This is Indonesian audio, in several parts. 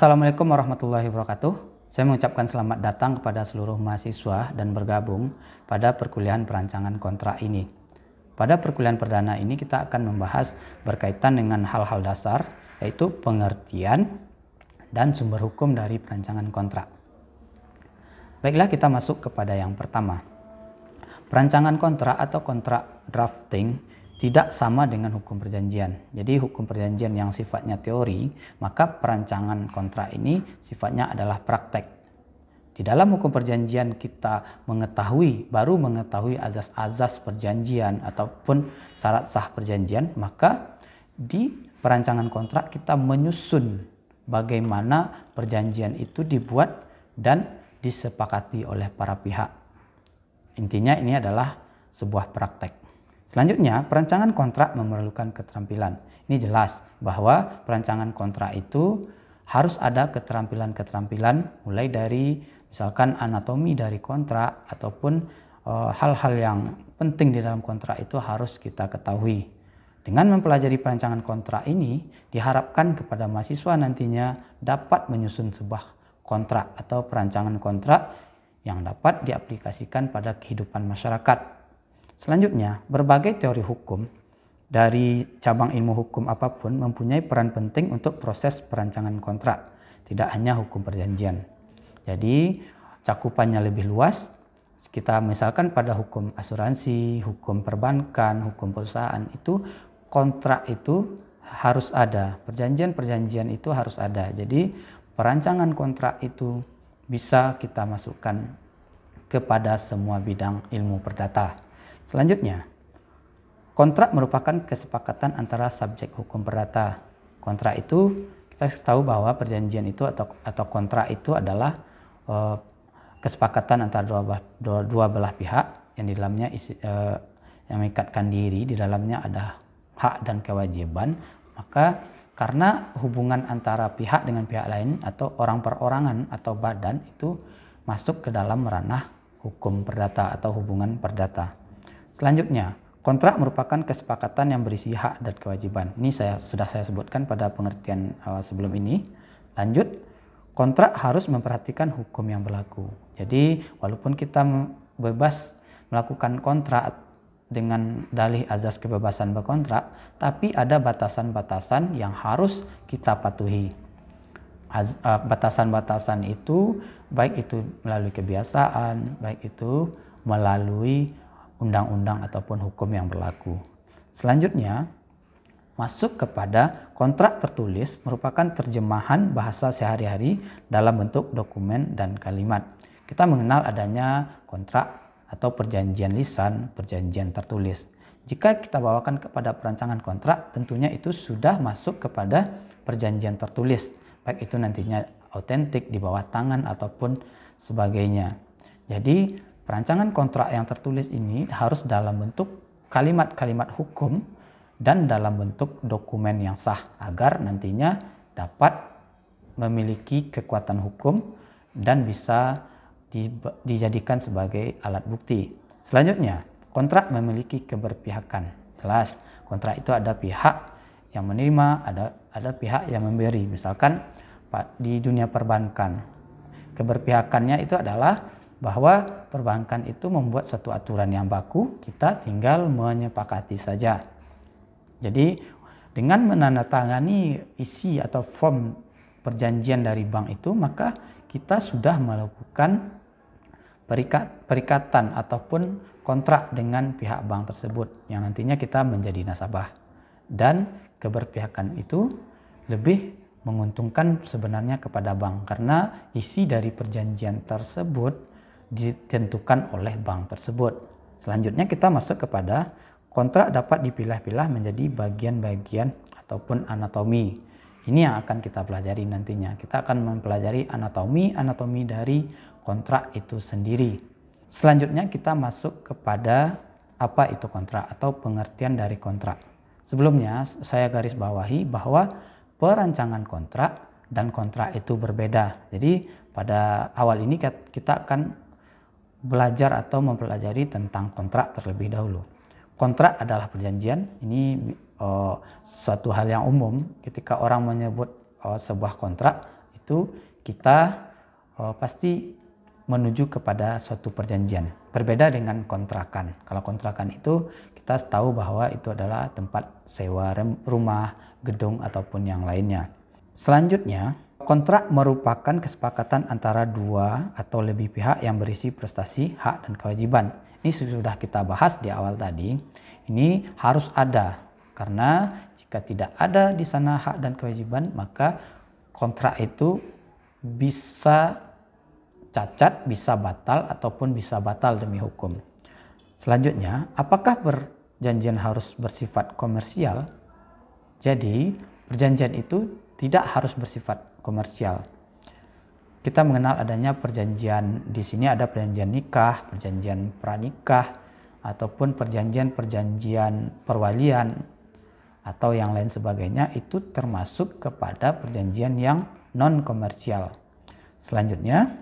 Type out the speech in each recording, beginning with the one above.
Assalamualaikum warahmatullahi wabarakatuh. Saya mengucapkan selamat datang kepada seluruh mahasiswa dan bergabung pada perkuliahan perancangan kontrak ini. Pada perkuliahan perdana ini kita akan membahas berkaitan dengan hal-hal dasar, yaitu pengertian dan sumber hukum dari perancangan kontrak. Baiklah, kita masuk kepada yang pertama. Perancangan kontrak atau kontrak drafting tidak sama dengan hukum perjanjian. Jadi hukum perjanjian yang sifatnya teori, maka perancangan kontrak ini sifatnya adalah praktek. Di dalam hukum perjanjian kita baru mengetahui azas-azas perjanjian ataupun syarat sah perjanjian, maka di perancangan kontrak kita menyusun bagaimana perjanjian itu dibuat dan disepakati oleh para pihak. Intinya ini adalah sebuah praktek. Selanjutnya, perancangan kontrak memerlukan keterampilan. Ini jelas bahwa perancangan kontrak itu harus ada keterampilan-keterampilan, mulai dari misalkan anatomi dari kontrak ataupun hal-hal yang penting di dalam kontrak itu harus kita ketahui. Dengan mempelajari perancangan kontrak ini, diharapkan kepada mahasiswa nantinya dapat menyusun sebuah kontrak atau perancangan kontrak yang dapat diaplikasikan pada kehidupan masyarakat. Selanjutnya, berbagai teori hukum dari cabang ilmu hukum apapun mempunyai peran penting untuk proses perancangan kontrak, tidak hanya hukum perjanjian. Jadi, cakupannya lebih luas. Kita misalkan pada hukum asuransi, hukum perbankan, hukum perusahaan, itu kontrak itu harus ada, perjanjian-perjanjian itu harus ada. Jadi, perancangan kontrak itu bisa kita masukkan kepada semua bidang ilmu perdata. Selanjutnya, kontrak merupakan kesepakatan antara subjek hukum perdata. Kontrak itu kita tahu bahwa perjanjian itu atau kontrak itu adalah kesepakatan antara dua belah pihak yang di dalamnya yang mengikatkan diri, di dalamnya ada hak dan kewajiban. Maka karena hubungan antara pihak dengan pihak lain atau orang perorangan atau badan itu masuk ke dalam ranah hukum perdata atau hubungan perdata. Selanjutnya, kontrak merupakan kesepakatan yang berisi hak dan kewajiban. Ini sudah saya sebutkan pada pengertian sebelum ini. Lanjut, kontrak harus memperhatikan hukum yang berlaku. Jadi, walaupun kita bebas melakukan kontrak dengan dalih azas kebebasan berkontrak, tapi ada batasan-batasan yang harus kita patuhi. Batasan-batasan itu baik itu melalui kebiasaan, baik itu melalui undang-undang ataupun hukum yang berlaku. Selanjutnya, masuk kepada kontrak tertulis merupakan terjemahan bahasa sehari-hari dalam bentuk dokumen dan kalimat. Kita mengenal adanya kontrak atau perjanjian lisan, perjanjian tertulis. Jika kita bawakan kepada perancangan kontrak, tentunya itu sudah masuk kepada perjanjian tertulis, baik itu nantinya autentik di bawah tangan ataupun sebagainya. Jadi perancangan kontrak yang tertulis ini harus dalam bentuk kalimat-kalimat hukum dan dalam bentuk dokumen yang sah agar nantinya dapat memiliki kekuatan hukum dan bisa dijadikan sebagai alat bukti. Selanjutnya, kontrak memiliki keberpihakan. Jelas, kontrak itu ada pihak yang menerima, ada pihak yang memberi. Misalkan di dunia perbankan, keberpihakannya itu adalah bahwa perbankan itu membuat suatu aturan yang baku, kita tinggal menyepakati saja. Jadi dengan menandatangani isi atau form perjanjian dari bank itu, maka kita sudah melakukan perikatan ataupun kontrak dengan pihak bank tersebut yang nantinya kita menjadi nasabah. Dan keberpihakan itu lebih menguntungkan sebenarnya kepada bank karena isi dari perjanjian tersebut ditentukan oleh bank tersebut. Selanjutnya kita masuk kepada kontrak dapat dipilah-pilah menjadi bagian-bagian ataupun anatomi. Ini yang akan kita pelajari nantinya. Kita akan mempelajari anatomi dari kontrak itu sendiri. Selanjutnya kita masuk kepada apa itu kontrak atau pengertian dari kontrak. Sebelumnya saya garis bawahi bahwa perancangan kontrak dan kontrak itu berbeda. Jadi pada awal ini kita akan belajar atau mempelajari tentang kontrak terlebih dahulu. Kontrak adalah perjanjian. Ini suatu hal yang umum ketika orang menyebut sebuah kontrak itu kita pasti menuju kepada suatu perjanjian. Berbeda dengan kontrakan. Kalau kontrakan itu kita tahu bahwa itu adalah tempat sewa rumah, gedung ataupun yang lainnya. Selanjutnya, kontrak merupakan kesepakatan antara dua atau lebih pihak yang berisi prestasi, hak, dan kewajiban. Ini sudah kita bahas di awal tadi. Ini harus ada, karena jika tidak ada di sana hak dan kewajiban, maka kontrak itu bisa cacat, bisa batal, ataupun bisa batal demi hukum. Selanjutnya, apakah perjanjian harus bersifat komersial? Jadi, perjanjian itu tidak harus bersifat komersial. Kita mengenal adanya perjanjian, di sini ada perjanjian nikah, perjanjian pranikah, ataupun perjanjian perwalian, atau yang lain sebagainya, itu termasuk kepada perjanjian yang non-komersial. Selanjutnya,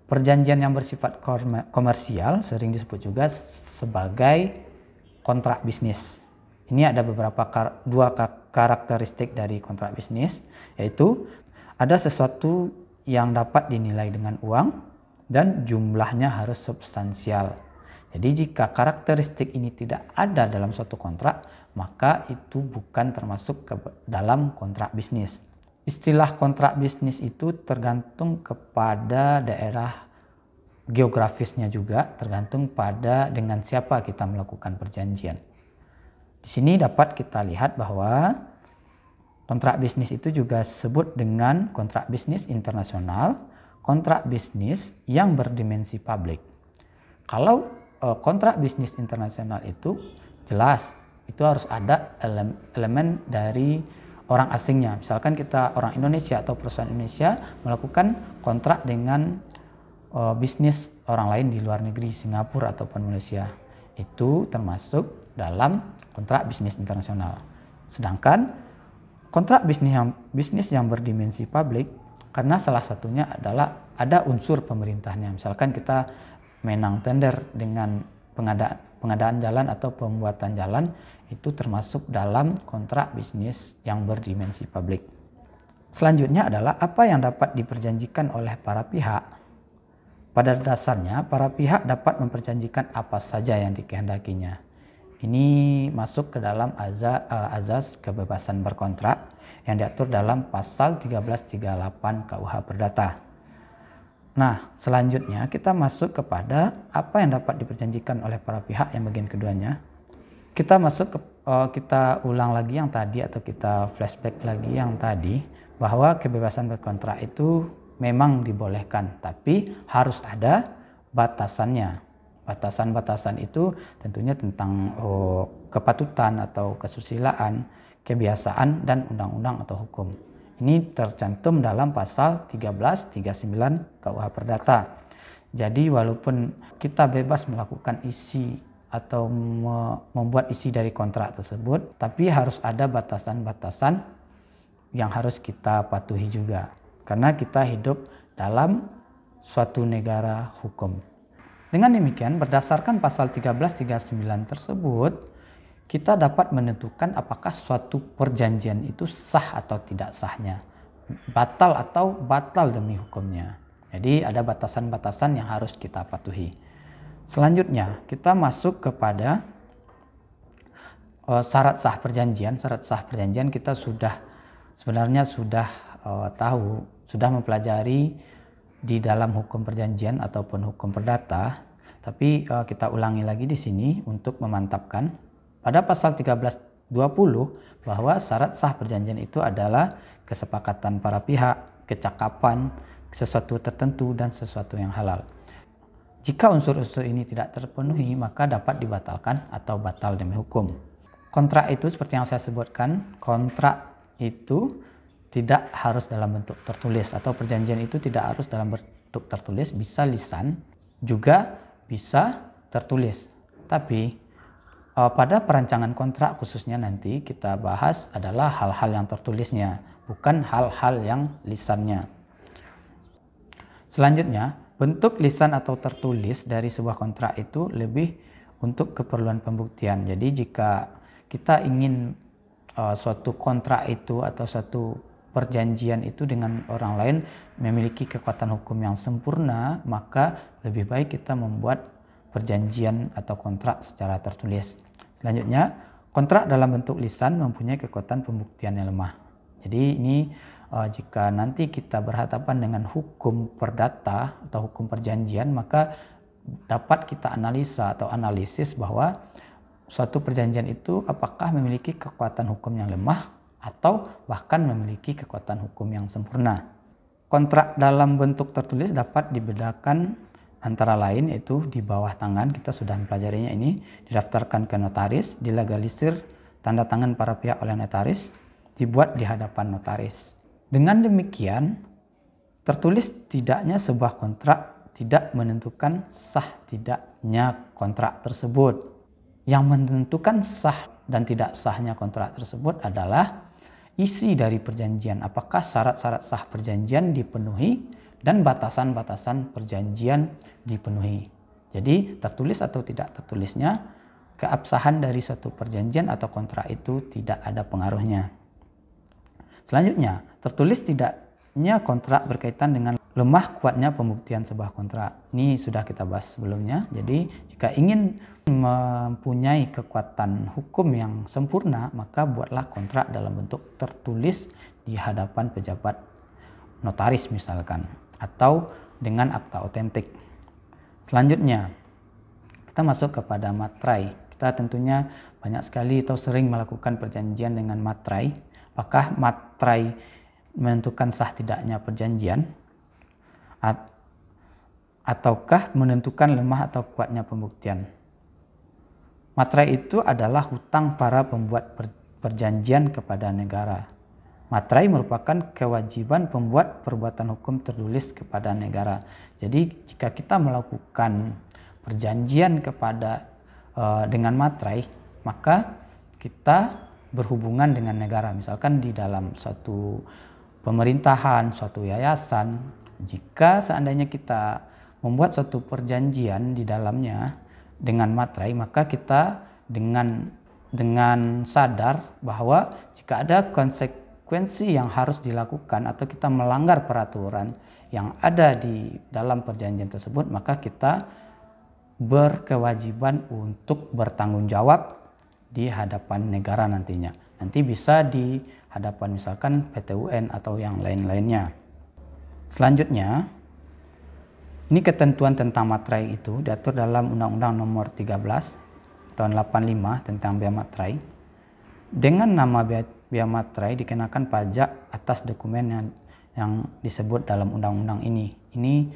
perjanjian yang bersifat komersial sering disebut juga sebagai kontrak bisnis. Ini ada dua karakteristik dari kontrak bisnis, yaitu ada sesuatu yang dapat dinilai dengan uang dan jumlahnya harus substansial. Jadi jika karakteristik ini tidak ada dalam suatu kontrak, maka itu bukan termasuk ke dalam kontrak bisnis. Istilah kontrak bisnis itu tergantung kepada daerah geografisnya juga, tergantung pada dengan siapa kita melakukan perjanjian. Di sini dapat kita lihat bahwa kontrak bisnis itu juga disebut dengan kontrak bisnis internasional, kontrak bisnis yang berdimensi publik. Kalau kontrak bisnis internasional itu jelas itu harus ada elemen dari orang asingnya. Misalkan kita orang Indonesia atau perusahaan Indonesia melakukan kontrak dengan bisnis orang lain di luar negeri, Singapura ataupun Malaysia, itu termasuk dalam kontrak bisnis internasional. Sedangkan kontrak bisnis yang berdimensi publik, karena salah satunya adalah ada unsur pemerintahnya. Misalkan kita menang tender dengan pengadaan jalan atau pembuatan jalan, itu termasuk dalam kontrak bisnis yang berdimensi publik. Selanjutnya adalah apa yang dapat diperjanjikan oleh para pihak. Pada dasarnya, para pihak dapat memperjanjikan apa saja yang dikehendakinya. Ini masuk ke dalam azas kebebasan berkontrak yang diatur dalam pasal 1338 KUH Perdata. Nah, selanjutnya kita masuk kepada apa yang dapat diperjanjikan oleh para pihak yang bagian keduanya. Kita kita ulang lagi yang tadi, atau kita flashback lagi yang tadi, bahwa kebebasan berkontrak itu memang dibolehkan, tapi harus ada batasannya. Batasan-batasan itu tentunya tentang kepatutan atau kesusilaan, kebiasaan, dan undang-undang atau hukum. Ini tercantum dalam pasal 1339 KUH Perdata. Jadi walaupun kita bebas melakukan isi atau membuat isi dari kontrak tersebut, tapi harus ada batasan-batasan yang harus kita patuhi juga. Karena kita hidup dalam suatu negara hukum. Dengan demikian, berdasarkan pasal 1339 tersebut, kita dapat menentukan apakah suatu perjanjian itu sah atau tidak sahnya, batal atau batal demi hukumnya. Jadi ada batasan-batasan yang harus kita patuhi. Selanjutnya, kita masuk kepada syarat sah perjanjian. Syarat sah perjanjian kita sebenarnya sudah tahu, sudah mempelajari di dalam hukum perjanjian ataupun hukum perdata, tapi kita ulangi lagi di sini untuk memantapkan. Pada pasal 1320 bahwa syarat sah perjanjian itu adalah kesepakatan para pihak, kecakapan, sesuatu tertentu, dan sesuatu yang halal. Jika unsur-unsur ini tidak terpenuhi, maka dapat dibatalkan atau batal demi hukum. Kontrak itu seperti yang saya sebutkan, kontrak itu tidak harus dalam bentuk tertulis, atau perjanjian itu tidak harus dalam bentuk tertulis, bisa lisan, juga bisa tertulis. Tapi pada perancangan kontrak khususnya nanti kita bahas adalah hal-hal yang tertulisnya, bukan hal-hal yang lisannya. Selanjutnya, bentuk lisan atau tertulis dari sebuah kontrak itu lebih untuk keperluan pembuktian. Jadi jika kita ingin suatu kontrak itu atau suatu perjanjian itu dengan orang lain memiliki kekuatan hukum yang sempurna, maka lebih baik kita membuat perjanjian atau kontrak secara tertulis. Selanjutnya, kontrak dalam bentuk lisan mempunyai kekuatan pembuktian yang lemah. Jadi ini jika nanti kita berhadapan dengan hukum perdata atau hukum perjanjian, maka dapat kita analisa atau analisis bahwa suatu perjanjian itu apakah memiliki kekuatan hukum yang lemah atau bahkan memiliki kekuatan hukum yang sempurna. Kontrak dalam bentuk tertulis dapat dibedakan antara lain yaitu di bawah tangan, kita sudah mempelajarinya ini, didaftarkan ke notaris, dilegalisir, tanda tangan para pihak oleh notaris, dibuat di hadapan notaris. Dengan demikian, tertulis tidaknya sebuah kontrak tidak menentukan sah tidaknya kontrak tersebut. Yang menentukan sah dan tidak sahnya kontrak tersebut adalah isi dari perjanjian. Apakah syarat-syarat sah perjanjian dipenuhi dan batasan-batasan perjanjian dipenuhi. Jadi tertulis atau tidak tertulisnya, keabsahan dari suatu perjanjian atau kontrak itu tidak ada pengaruhnya. Selanjutnya, tertulis tidaknya kontrak berkaitan dengan lemah kuatnya pembuktian sebuah kontrak. Ini sudah kita bahas sebelumnya. Jadi jika ingin mempunyai kekuatan hukum yang sempurna, maka buatlah kontrak dalam bentuk tertulis di hadapan pejabat notaris misalkan, atau dengan akta otentik. Selanjutnya, kita masuk kepada materai. Kita tentunya banyak sekali atau sering melakukan perjanjian dengan materai. Apakah materai menentukan sah tidaknya perjanjian ataukah menentukan lemah atau kuatnya pembuktian? Materai itu adalah hutang para pembuat perjanjian kepada negara. Materai merupakan kewajiban pembuat perbuatan hukum tertulis kepada negara. Jadi jika kita melakukan perjanjian dengan materai, maka kita berhubungan dengan negara. Misalkan di dalam suatu pemerintahan, suatu yayasan, jika seandainya kita membuat suatu perjanjian di dalamnya dengan materai, maka kita dengan sadar bahwa jika ada konsekuensi yang harus dilakukan atau kita melanggar peraturan yang ada di dalam perjanjian tersebut, maka kita berkewajiban untuk bertanggung jawab di hadapan negara nantinya. Nanti bisa di hadapan misalkan PT UN atau yang lain-lainnya. Selanjutnya, ini ketentuan tentang materai itu diatur dalam Undang-Undang Nomor 13 tahun 85 tentang bea materai. Dengan nama bea materai dikenakan pajak atas dokumen yang disebut dalam undang-undang ini. Ini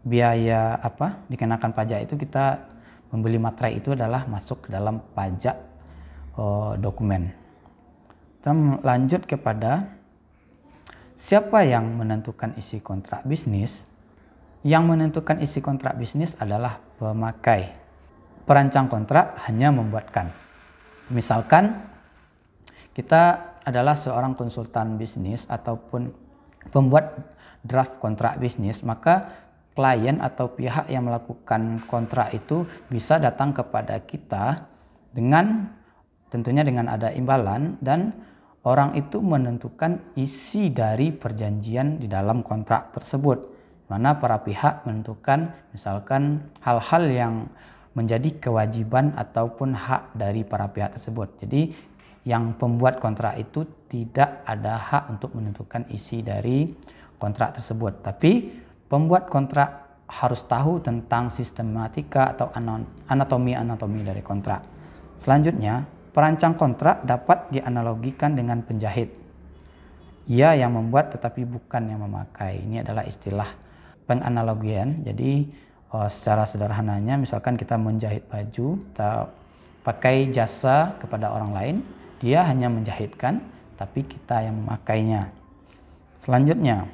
biaya dikenakan pajak itu, kita membeli materai itu adalah masuk ke dalam pajak dokumen. Kita lanjut kepada siapa yang menentukan isi kontrak bisnis. Yang menentukan isi kontrak bisnis adalah pemakai. Perancang kontrak hanya membuatkan. Misalkan kita adalah seorang konsultan bisnis ataupun pembuat draft kontrak bisnis, maka klien atau pihak yang melakukan kontrak itu bisa datang kepada kita tentunya dengan ada imbalan, dan orang itu menentukan isi dari perjanjian di dalam kontrak tersebut, mana para pihak menentukan misalkan hal-hal yang menjadi kewajiban ataupun hak dari para pihak tersebut. Jadi yang pembuat kontrak itu tidak ada hak untuk menentukan isi dari kontrak tersebut, tapi pembuat kontrak harus tahu tentang sistematika atau anatomi dari kontrak. Selanjutnya, perancang kontrak dapat dianalogikan dengan penjahit. Ia yang membuat tetapi bukan yang memakai. Ini adalah istilah penganalogian. Jadi secara sederhananya, misalkan kita menjahit baju, kita pakai jasa kepada orang lain, dia hanya menjahitkan, tapi kita yang memakainya. Selanjutnya,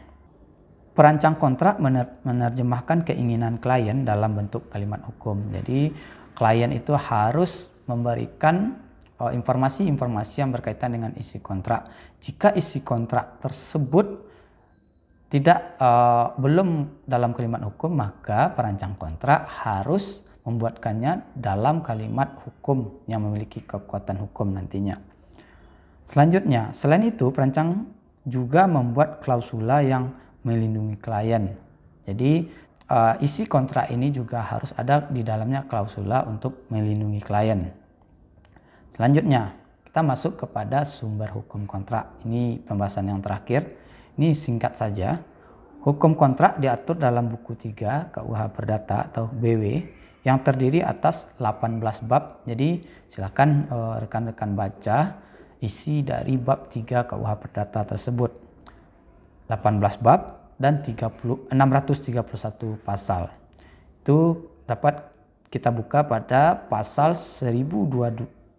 perancang kontrak menerjemahkan keinginan klien dalam bentuk kalimat hukum. Jadi klien itu harus memberikan informasi-informasi yang berkaitan dengan isi kontrak. Jika isi kontrak tersebut belum dalam kalimat hukum, maka perancang kontrak harus membuatkannya dalam kalimat hukum yang memiliki kekuatan hukum nantinya. Selanjutnya, selain itu perancang juga membuat klausula yang melindungi klien. Jadi isi kontrak ini juga harus ada di dalamnya klausula untuk melindungi klien. Selanjutnya kita masuk kepada sumber hukum kontrak. Ini pembahasan yang terakhir. Ini singkat saja. Hukum kontrak diatur dalam buku 3 KUH Perdata atau BW yang terdiri atas 18 bab. Jadi silakan rekan-rekan baca isi dari bab 3 KUH Perdata tersebut. 18 bab dan 631 pasal. Itu dapat kita buka pada pasal 1233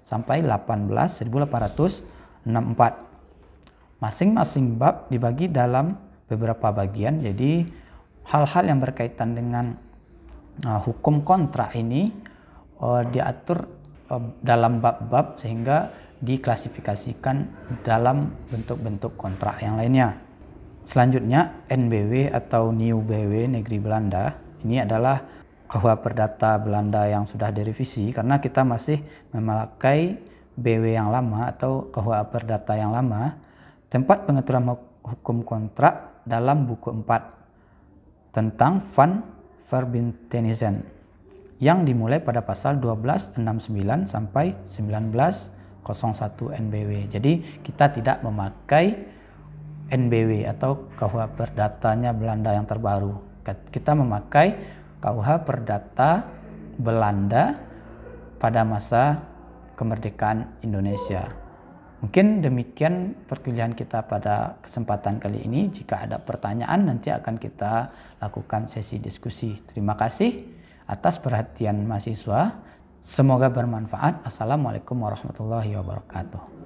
sampai 1864. Masing-masing bab dibagi dalam beberapa bagian. Jadi hal-hal yang berkaitan dengan hukum kontrak ini diatur dalam bab-bab sehingga diklasifikasikan dalam bentuk-bentuk kontrak yang lainnya. Selanjutnya NBW atau New BW Negeri Belanda. Ini adalah KUH Perdata Belanda yang sudah direvisi karena kita masih memakai BW yang lama atau KUH Perdata yang lama. Tempat pengaturan hukum kontrak dalam buku 4 tentang Van Verbintenisen yang dimulai pada pasal 1269 sampai 1901 NBW. Jadi kita tidak memakai NBW atau KUH Perdatanya Belanda yang terbaru. Kita memakai KUH Perdata Belanda pada masa kemerdekaan Indonesia. Mungkin demikian perkuliahan kita pada kesempatan kali ini. Jika ada pertanyaan nanti akan kita lakukan sesi diskusi. Terima kasih atas perhatian mahasiswa. Semoga bermanfaat. Assalamualaikum warahmatullahi wabarakatuh.